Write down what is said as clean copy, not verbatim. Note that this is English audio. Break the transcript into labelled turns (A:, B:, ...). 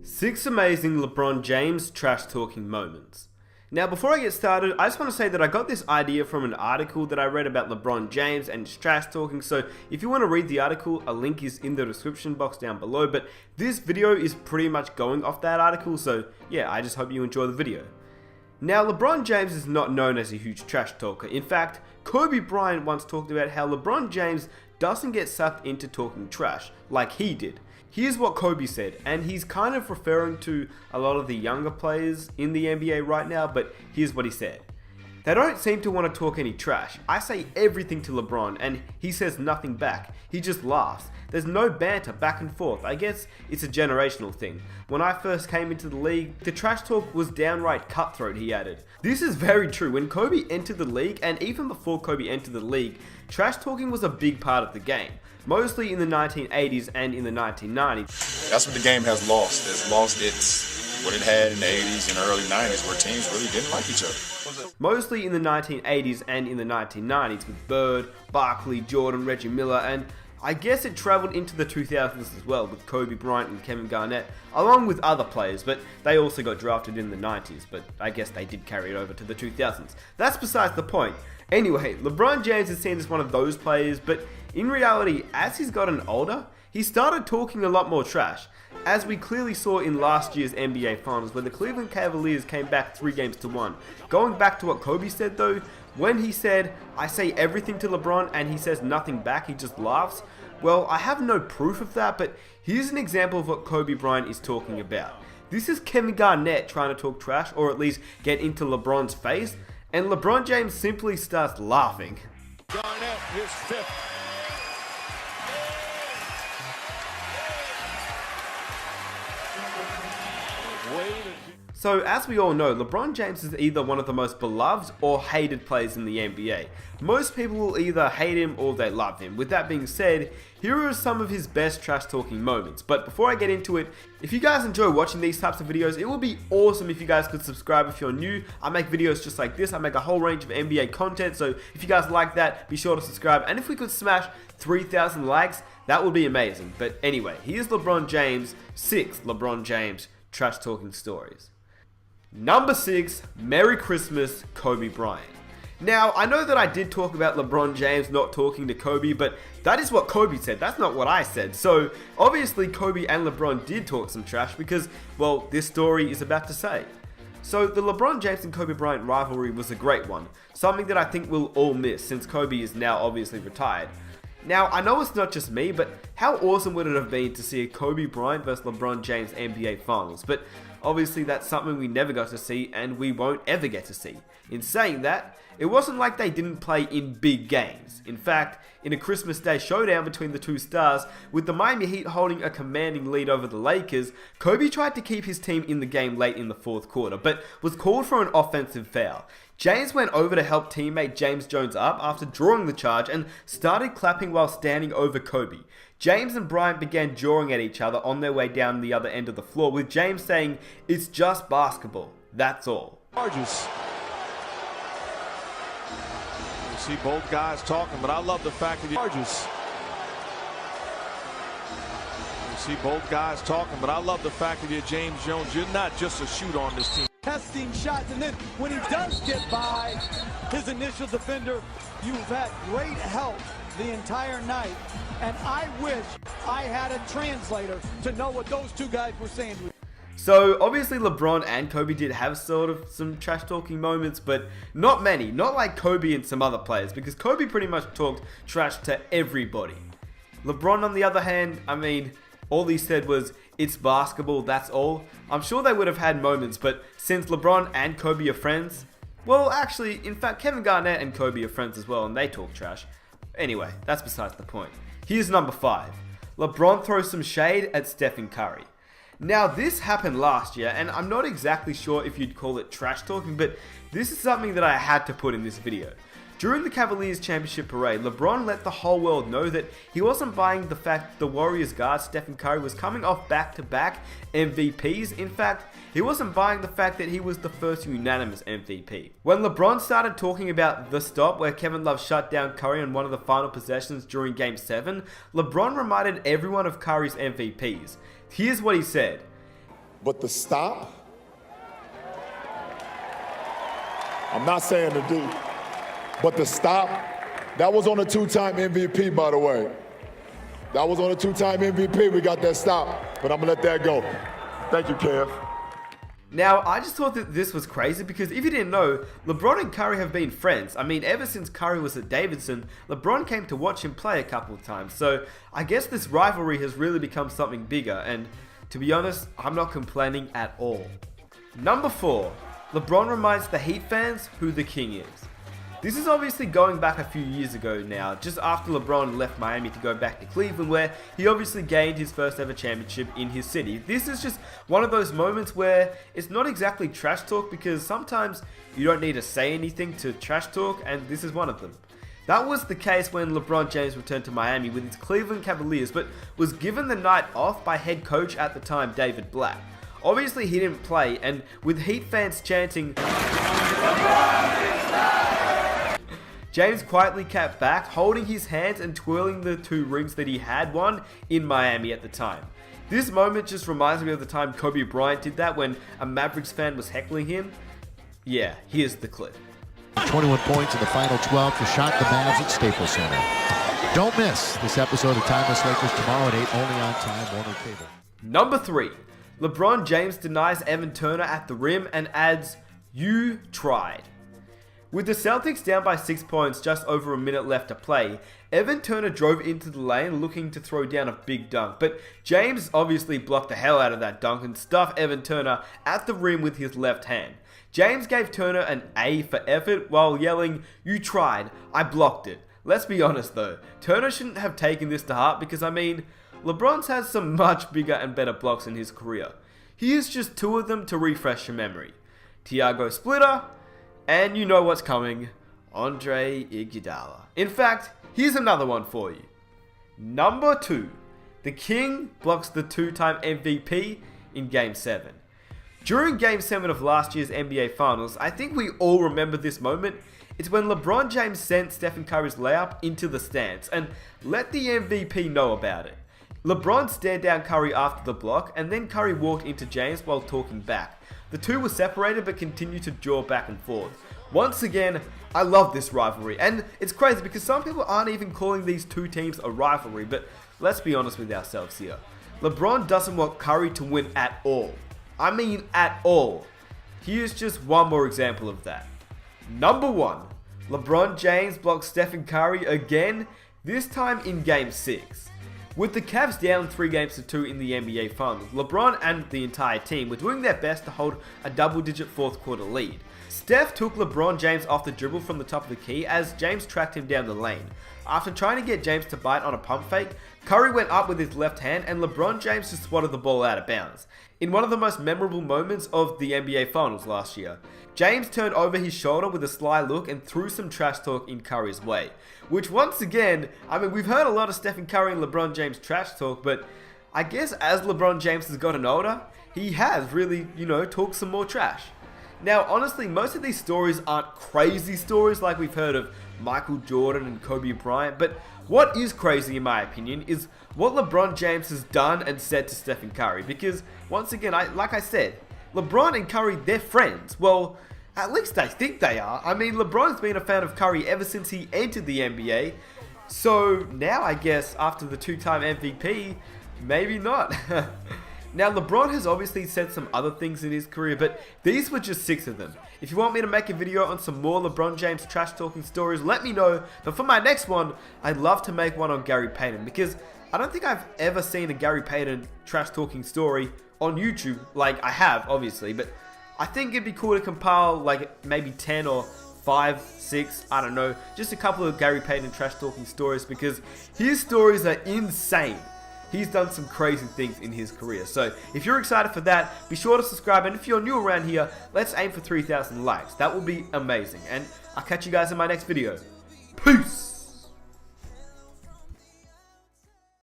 A: 6 amazing LeBron James trash talking moments. Now before I get started, I just want to say that I got this idea from an article that I read about LeBron James and his trash talking, so if you want to read the article, a link is in the description box down below, but this video is pretty much going off that article, so yeah, I just hope you enjoy the video. Now LeBron James is not known as a huge trash talker. In fact, Kobe Bryant once talked about how LeBron James doesn't get sucked into talking trash like he did. Here's what Kobe said, and he's kind of referring to a lot of the younger players in the NBA right now, but here's what he said. They don't seem to want to talk any trash. I say everything to LeBron and he says nothing back. He just laughs. There's no banter back and forth. I guess it's a generational thing. When I first came into the league, the trash talk was downright cutthroat, he added. This is very true. When Kobe entered the league, and even before Kobe entered the league, trash talking was a big part of the game. Mostly in the 1980s and in the 1990s.
B: That's what the game has lost. It's lost what it had in the 80s and early 90s where teams really didn't like each other.
A: Mostly in the 1980s and in the 1990s with Bird, Barkley, Jordan, Reggie Miller, and I guess it travelled into the 2000s as well with Kobe Bryant and Kevin Garnett, along with other players, but they also got drafted in the 90s, but I guess they did carry it over to the 2000s. That's besides the point. Anyway, LeBron James is seen as one of those players, but in reality, as he's gotten older, he started talking a lot more trash, as we clearly saw in last year's NBA Finals where the Cleveland Cavaliers came back 3-1. Going back to what Kobe said though, when he said, I say everything to LeBron and he says nothing back, he just laughs, well, I have no proof of that, but here's an example of what Kobe Bryant is talking about. This is Kevin Garnett trying to talk trash, or at least get into LeBron's face, and LeBron James simply starts laughing.
C: Garnett, his fifth.
A: So as we all know, LeBron James is either one of the most beloved or hated players in the NBA. Most people will either hate him or they love him. With that being said, here are some of his best trash talking moments. But before I get into it, if you guys enjoy watching these types of videos, it would be awesome if you guys could subscribe if you're new. I make videos just like this. I make a whole range of NBA content, so if you guys like that, be sure to subscribe. And if we could smash 3,000 likes, that would be amazing. But anyway, here's LeBron James, 6 LeBron James trash talking stories. Number 6, Merry Christmas, Kobe Bryant. Now, I know that I did talk about LeBron James not talking to Kobe, but that is what Kobe said, that's not what I said. So, obviously Kobe and LeBron did talk some trash because, well, this story is about to say. So, the LeBron James and Kobe Bryant rivalry was a great one, something that I think we'll all miss since Kobe is now obviously retired. Now, I know it's not just me, but how awesome would it have been to see a Kobe Bryant vs LeBron James NBA Finals? But obviously that's something we never got to see and we won't ever get to see. In saying that, it wasn't like they didn't play in big games. In fact, in a Christmas Day showdown between the two stars, with the Miami Heat holding a commanding lead over the Lakers, Kobe tried to keep his team in the game late in the fourth quarter, but was called for an offensive foul. James went over to help teammate James Jones up after drawing the charge and started clapping while standing over Kobe. James and Bryant began jawing at each other on their way down the other end of the floor, with James saying, "It's just basketball, that's all."
C: Charges. You see both guys talking, but I love the fact that he charges. You see both guys talking, but I love the fact that you're James Jones. You're not just a shooter on this team.
D: Testing shots, and then when he does get by his initial defender, you've had great help the entire night, and I wish I had a translator to know what those two guys were saying.
A: So obviously LeBron and Kobe did have sort of some trash talking moments, but not many, not like Kobe and some other players, because Kobe pretty much talked trash to everybody. LeBron on the other hand, I mean, all he said was, "It's basketball, that's all." I'm sure they would have had moments, but since LeBron and Kobe are friends, well actually, in fact Kevin Garnett and Kobe are friends as well and they talk trash. Anyway, that's besides the point. Here's number 5. LeBron throws some shade at Stephen Curry. Now this happened last year and I'm not exactly sure if you'd call it trash talking, but this is something that I had to put in this video. During the Cavaliers championship parade, LeBron let the whole world know that he wasn't buying the fact the Warriors guard Stephen Curry was coming off back-to-back MVPs. In fact, he wasn't buying the fact that he was the first unanimous MVP. When LeBron started talking about the stop where Kevin Love shut down Curry on one of the final possessions during Game 7, LeBron reminded everyone of Curry's MVPs. Here's what he said.
E: But the stop, I'm not saying to do, but the stop, that was on a 2-time MVP, by the way. That was on a 2-time MVP. We got that stop, but I'm gonna let that go. Thank you, Kev.
A: Now, I just thought that this was crazy because if you didn't know, LeBron and Curry have been friends. I mean, ever since Curry was at Davidson, LeBron came to watch him play a couple of times. So I guess this rivalry has really become something bigger. And to be honest, I'm not complaining at all. Number 4, LeBron reminds the Heat fans who the king is. This is obviously going back a few years ago now, just after LeBron left Miami to go back to Cleveland, where he obviously gained his first ever championship in his city. This is just one of those moments where it's not exactly trash talk, because sometimes you don't need to say anything to trash talk, and this is one of them. That was the case when LeBron James returned to Miami with his Cleveland Cavaliers, but was given the night off by head coach at the time, David Black. Obviously he didn't play, and with Heat fans chanting, James quietly kept back, holding his hands and twirling the 2 rings that he had won in Miami at the time. This moment just reminds me of the time Kobe Bryant did that when a Mavericks fan was heckling him. Yeah, here's the clip.
F: 21 points in the final 12 to shock the Mavs at Staples Center. Don't miss this episode of Timeless Lakers tomorrow at 8, only on Time Warner Cable.
A: Number 3. LeBron James denies Evan Turner at the rim and adds, "You tried." With the Celtics down by 6 points just over a minute left to play, Evan Turner drove into the lane looking to throw down a big dunk, but James obviously blocked the hell out of that dunk and stuffed Evan Turner at the rim with his left hand. James gave Turner an A for effort while yelling, "You tried, I blocked it." Let's be honest though, Turner shouldn't have taken this to heart because I mean, LeBron's has some much bigger and better blocks in his career. Here's just 2 of them to refresh your memory. Tiago Splitter, and you know what's coming, Andre Iguodala. In fact, here's another one for you. Number 2. The King blocks the 2-time MVP in Game 7. During Game 7 of last year's NBA Finals, I think we all remember this moment. It's when LeBron James sent Stephen Curry's layup into the stands and let the MVP know about it. LeBron stared down Curry after the block, and then Curry walked into James while talking back. The 2 were separated but continued to jaw back and forth. Once again, I love this rivalry, and it's crazy because some people aren't even calling these 2 teams a rivalry, but let's be honest with ourselves here. LeBron doesn't want Curry to win at all. I mean at all. Here's just one more example of that. Number 1. LeBron James blocks Stephen Curry again, this time in Game 6. With the Cavs down 3-2 in the NBA Finals, LeBron and the entire team were doing their best to hold a double-digit 4th quarter lead. Steph took LeBron James off the dribble from the top of the key as James tracked him down the lane. After trying to get James to bite on a pump fake, Curry went up with his left hand and LeBron James just swatted the ball out of bounds. In one of the most memorable moments of the NBA Finals last year, James turned over his shoulder with a sly look and threw some trash talk in Curry's way. Which once again, I mean, we've heard a lot of Stephen Curry and LeBron James trash talk, but I guess as LeBron James has gotten older, he has really, talked some more trash. Now, honestly, most of these stories aren't crazy stories like we've heard of Michael Jordan and Kobe Bryant, but what is crazy in my opinion is what LeBron James has done and said to Stephen Curry, because once again, like I said, LeBron and Curry, they're friends. Well, at least I think they are. I mean, LeBron's been a fan of Curry ever since he entered the NBA, so now I guess after the 2-time MVP, maybe not. Now, LeBron has obviously said some other things in his career, but these were just 6 of them. If you want me to make a video on some more LeBron James trash talking stories, let me know. But for my next one, I'd love to make one on Gary Payton, because I don't think I've ever seen a Gary Payton trash talking story on YouTube. Like, I have, obviously, but I think it'd be cool to compile like maybe 10 or 5, 6, I don't know, just a couple of Gary Payton trash talking stories, because his stories are insane. He's done some crazy things in his career. So if you're excited for that, be sure to subscribe. And if you're new around here, let's aim for 3,000 likes. That will be amazing. And I'll catch you guys in my next video. Peace!